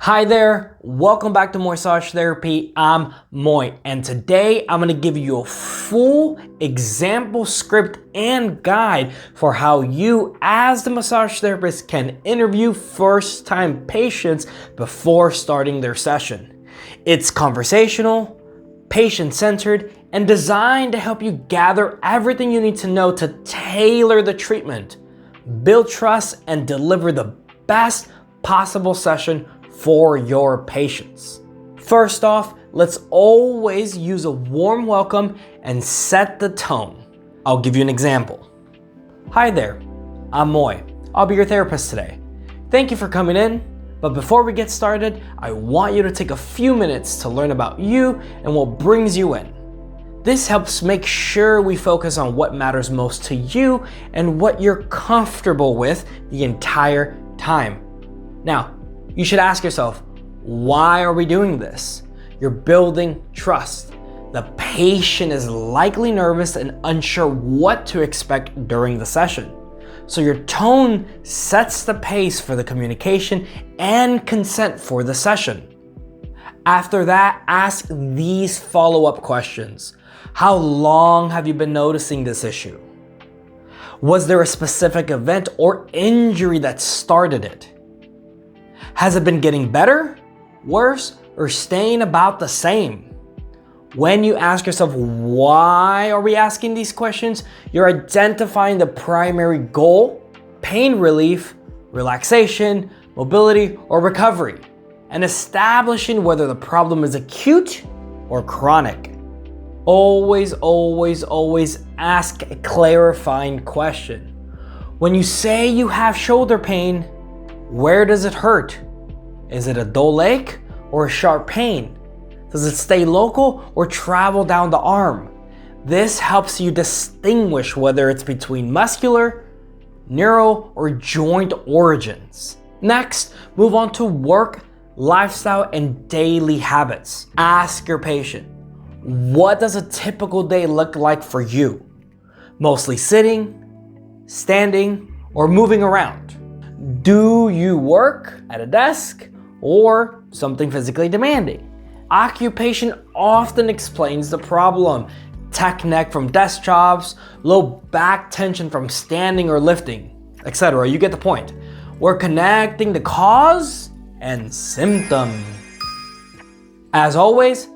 Hi there, welcome back to Massage Therapy. I'm Moy, and today I'm going to give you a full example script and guide for how you as the massage therapist can interview first-time patients before starting their session. It's conversational, patient-centered, and designed to help you gather everything you need to know to tailor the treatment, build trust, and deliver the best possible session for your patients. First off, let's always use a warm welcome and set the tone. I'll give you an example. Hi there, I'm Moy. I'll be your therapist today. Thank you for coming in, but before we get started, I want you to take a few minutes to learn about you and what brings you in. This helps make sure we focus on what matters most to you and what you're comfortable with the entire time. Now, you should ask yourself, why are we doing this? You're building trust. The patient is likely nervous and unsure what to expect during the session. So your tone sets the pace for the communication and consent for the session. After that, ask these follow-up questions. How long have you been noticing this issue? Was there a specific event or injury that started it? Has it been getting better, worse, or staying about the same? When you ask yourself, why are we asking these questions? You're identifying the primary goal, pain relief, relaxation, mobility, or recovery, and establishing whether the problem is acute or chronic. Always ask a clarifying question. When you say you have shoulder pain, where does it hurt? Is it a dull ache or a sharp pain? Does it stay local or travel down the arm? This helps you distinguish whether it's between muscular, neural, or joint origins. Next, move on to work, lifestyle, and daily habits. Ask your patient, what does a typical day look like for you? Mostly sitting, standing, or moving around? Do you work at a desk or something physically demanding? Occupation often explains the problem. Tech neck from desk jobs, low back tension from standing or lifting, etc. You get the point. We're connecting the cause and symptom. As always,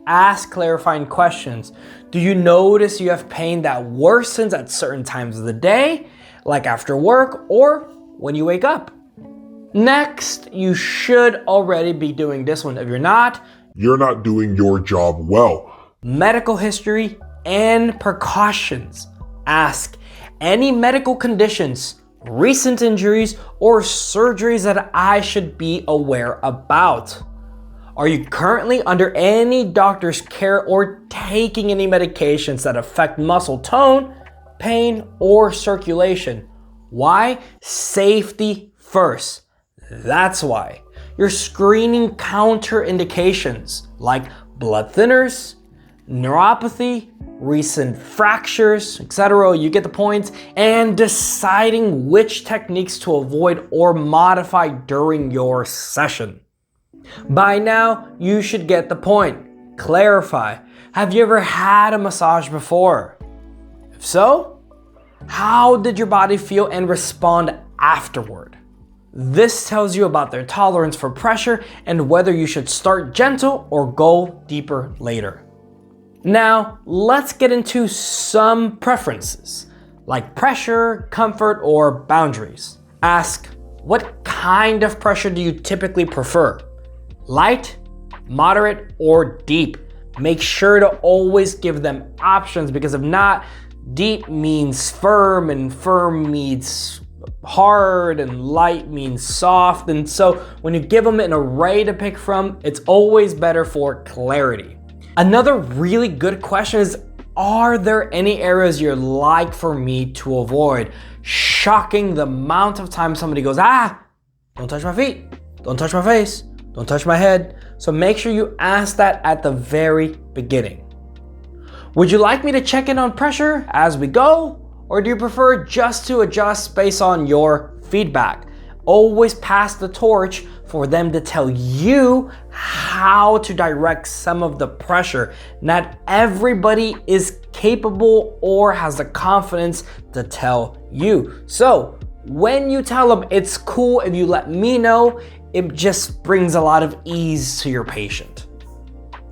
ask clarifying questions. Do you notice you have pain that worsens at certain times of the day, like after work or when you wake up? Next, you should already be doing this one. If you're not doing your job well. Medical history and precautions. Ask any medical conditions, recent injuries, or surgeries that I should be aware about. Are you currently under any doctor's care or taking any medications that affect muscle tone, pain, or circulation? Why? Safety first. That's why. You're screening counter indications like blood thinners, neuropathy, recent fractures, etc. You get the point. And deciding which techniques to avoid or modify during your session. By now, you should get the point. Clarify. Have you ever had a massage before? If so, how did your body feel and respond afterward? This tells you about their tolerance for pressure and whether you should start gentle or go deeper later. Now, let's get into some preferences, like pressure, comfort, or boundaries. Ask, what kind of pressure do you typically prefer? Light, moderate, or deep? Make sure to always give them options, because if not, deep means firm and firm means hard and light means soft. And so when you give them an array to pick from, it's always better for clarity. Another really good question is, are there any areas you'd like for me to avoid? Shocking the amount of time somebody goes, don't touch my feet, don't touch my face, don't touch my head. So make sure you ask that at the very beginning. Would you like me to check in on pressure as we go? Or do you prefer just to adjust based on your feedback? Always pass the torch for them to tell you how to direct some of the pressure. Not everybody is capable or has the confidence to tell you. So when you tell them, it's cool if you let me know, it just brings a lot of ease to your patient.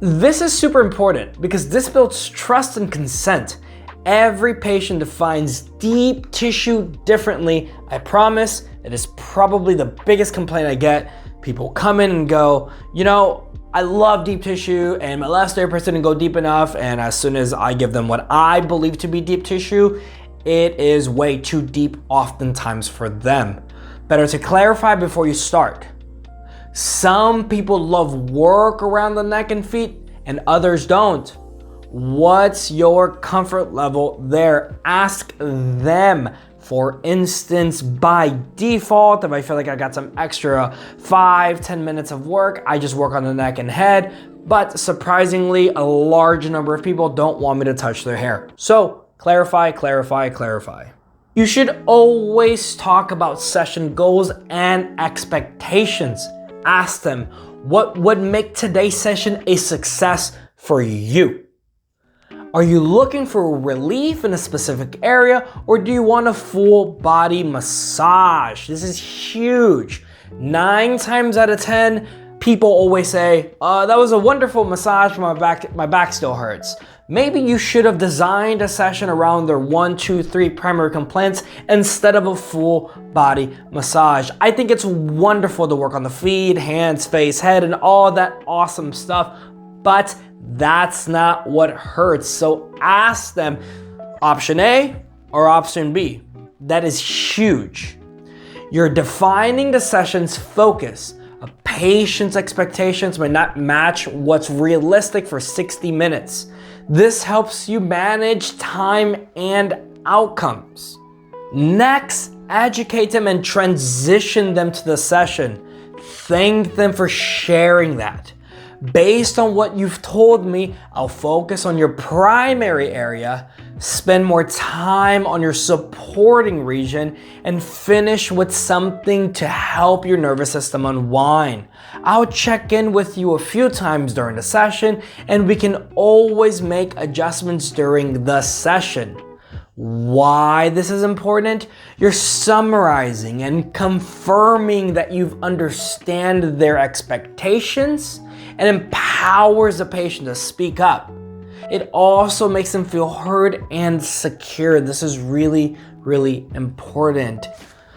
This is super important because this builds trust and consent. Every patient defines deep tissue differently. I promise it is probably the biggest complaint I get. People come in and go, you know, I love deep tissue and my last therapist didn't go deep enough, and as soon as I give them what I believe to be deep tissue, it is way too deep oftentimes for them. Better to clarify before you start. Some people love work around the neck and feet and others don't. What's your comfort level there? Ask them. For instance, by default, if I feel like I got some extra 5-10 minutes of work, I just work on the neck and head. But surprisingly, a large number of people don't want me to touch their hair. So clarify, clarify, clarify. You should always talk about session goals and expectations. Ask them, what would make today's session a success for you? Are you looking for relief in a specific area, or do you want a full body massage? This is huge. 9 times out of 10, people always say, that was a wonderful massage, but my back still hurts. Maybe you should have designed a session around their 1, 2, 3 primary complaints instead of a full body massage. I think it's wonderful to work on the feet, hands, face, head, and all that awesome stuff, but that's not what hurts. So ask them, option A or option B. That is huge. You're defining the session's focus. A patient's expectations may not match what's realistic for 60 minutes. This helps you manage time and outcomes. Next, educate them and transition them to the session. Thank them for sharing that. Based on what you've told me, I'll focus on your primary area, spend more time on your supporting region, and finish with something to help your nervous system unwind. I'll check in with you a few times during the session, and we can always make adjustments during the session. Why this is important? You're summarizing and confirming that you've understand their expectations and empowers the patient to speak up. It also makes them feel heard and secure. This is really, really important.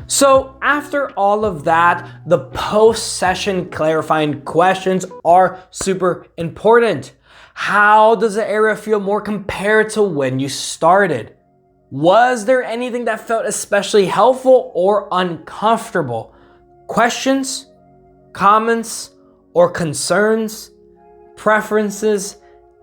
So after all of that, the post-session clarifying questions are super important. How does the area feel more compared to when you started? Was there anything that felt especially helpful or uncomfortable? Questions, comments, or concerns, preferences,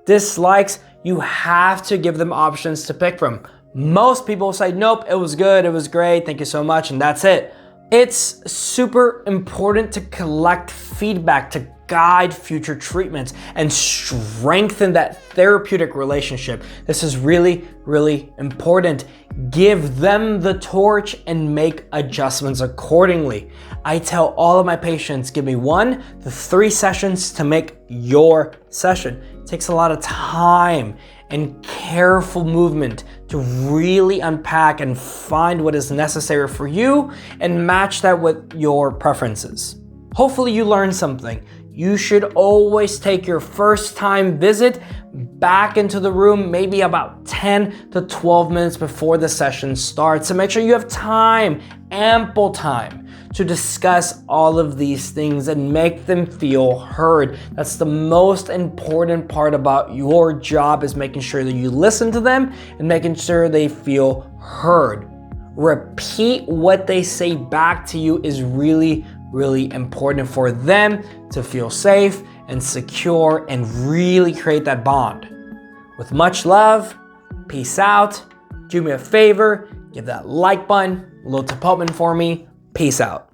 dislikes, you have to give them options to pick from. Most people say, nope, it was good, it was great, thank you so much, and that's it. It's super important to collect feedback to guide future treatments and strengthen that therapeutic relationship. This is really, really important. Give them the torch and make adjustments accordingly. I tell all of my patients, give me 1 to 3 sessions to make your session. It takes a lot of time and careful movement to really unpack and find what is necessary for you and match that with your preferences. Hopefully you learned something. You should always take your first time visit back into the room maybe about 10 to 12 minutes before the session starts to make sure you have time, ample time, to discuss all of these things and make them feel heard. That's the most important part about your job, is making sure that you listen to them and making sure they feel heard. Repeat what they say back to you is really, really important for them to feel safe and secure and really create that bond. With much love, peace out. Do me a favor, give that like button, a little development for me. Peace out.